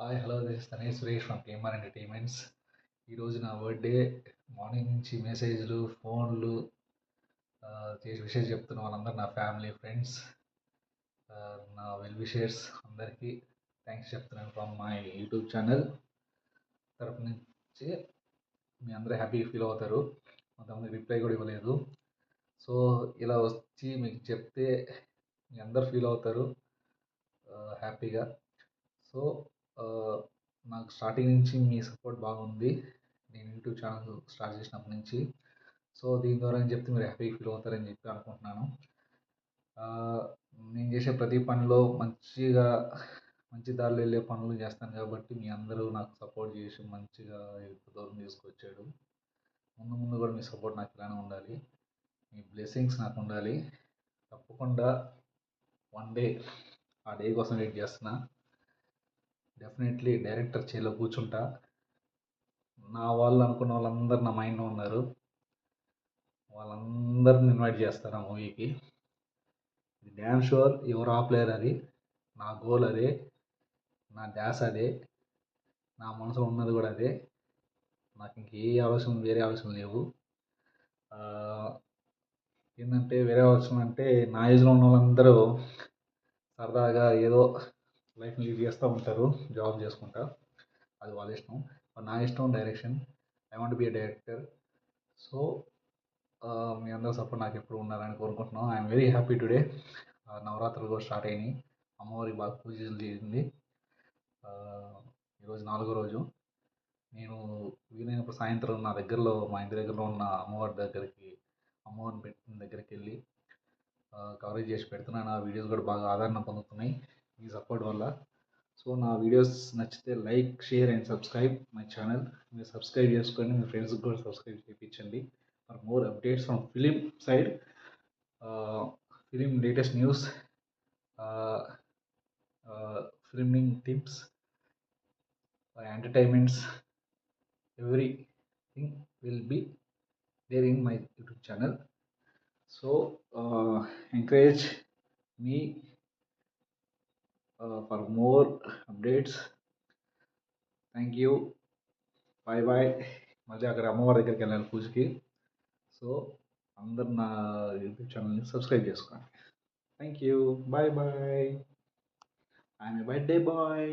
Hi hello this is Tanish Suresh from KMR entertainments. ఈరోజు నా birthday. Morning నుంచి మెసేజ్లు ఫోన్లు చేసి విషెస్ చెప్తున్న వాళ్ళందరూ నా ఫ్యామిలీ ఫ్రెండ్స్, నా వెల్ విషర్స్ అందరికీ థ్యాంక్స్ చెప్తున్నాను ఫ్రమ్ మై యూట్యూబ్ ఛానల్ తరపు నుంచి. మీ అందరూ హ్యాపీగా ఫీల్ అవుతారు. కొంతమంది రిప్లై కూడా ఇవ్వలేదు. సో ఇలా వచ్చి మీకు చెప్తే మీ అందరు ఫీల్ అవుతారు హ్యాపీగా. సో నాకు స్టార్టింగ్ నుంచి మీ సపోర్ట్ బాగుంది నేను యూట్యూబ్ ఛానల్ స్టార్ట్ చేసినప్పటి నుంచి. సో దీని ద్వారా చెప్తే మీరు హ్యాపీ ఫీల్ అవుతారని చెప్పి అనుకుంటున్నాను. నేను చేసే ప్రతి పనిలో మంచి దారిలో వెళ్ళే పనులు చేస్తాను కాబట్టి మీ అందరూ నాకు సపోర్ట్ చేసి మంచిగా ఇప్పుడు దూరం తీసుకొచ్చాడు. ముందు ముందు కూడా మీ సపోర్ట్ నాకు ఇలానే ఉండాలి. మీ బ్లెస్సింగ్స్ నాకు ఉండాలి. తప్పకుండా వన్ డే ఆ డే కోసం వెయిట్ చేస్తున్నా. డెఫినెట్లీ డైరెక్టర్ చైర్లో కూర్చుంటా. నా వాళ్ళు అనుకున్న వాళ్ళందరూ నా మైండ్లో ఉన్నారు. వాళ్ళందరిని ఇన్వైట్ చేస్తాను ఆ మూవీకి. ఇది డ్యామ్ షూర్ ఎవరు ఆపలేరు. అది నా గోల్, అదే నా ధ్యాస, అదే నా మనసులో ఉన్నది కూడా అదే. నాకు వేరే ఆలోచన లేవు. ఏంటంటే వేరే ఆలోచన అంటే నా ఏజ్లో ఉన్న వాళ్ళందరూ సరదాగా ఏదో లైఫ్ని లీడ్ చేస్తూ ఉంటారు జాబ్ చేసుకుంటా. అది వాళ్ళ ఇష్టం. నా ఇష్టం direction. I want be a director. So మీ అందరూ సపోర్ట్ నాకు ఎప్పుడు ఉండాలని కోరుకుంటున్నాను. I'm very happy today. నవరాత్రులు కూడా స్టార్ట్ అయినాయి. అమ్మవారికి బాగా పూజలు చేసింది. ఈరోజు 4వ రోజు. నేను వీలైనప్పుడు సాయంత్రం నా దగ్గరలో మా ఇంటి దగ్గరలో ఉన్న అమ్మవారిని పెట్టిన దగ్గరికి వెళ్ళి కవరేజ్ చేసి పెడుతున్నాను. ఆ వీడియోస్ కూడా బాగా ఆదరణ పొందుతున్నాయి మీ సపోర్ట్ వల్ల. సో నా వీడియోస్ నచ్చితే like, share and subscribe my channel. మీరు సబ్స్క్రైబ్ చేసుకొని మీ ఫ్రెండ్స్కి కూడా సబ్స్క్రైబ్ చేయించండి. For more updates from film side, film latest news, filming tips, entertainments, everything will be there in my YouTube channel. So encourage me for more updates. Thank you. Bye bye. మళ్ళీ అక్కడ అమ్మవారి దగ్గరికి వెళ్ళాలి పూజకి. So అందరు నా YouTube ఛానల్ని subscribe చేసుకోండి. Thank you. Bye bye. I'm a birthday bye.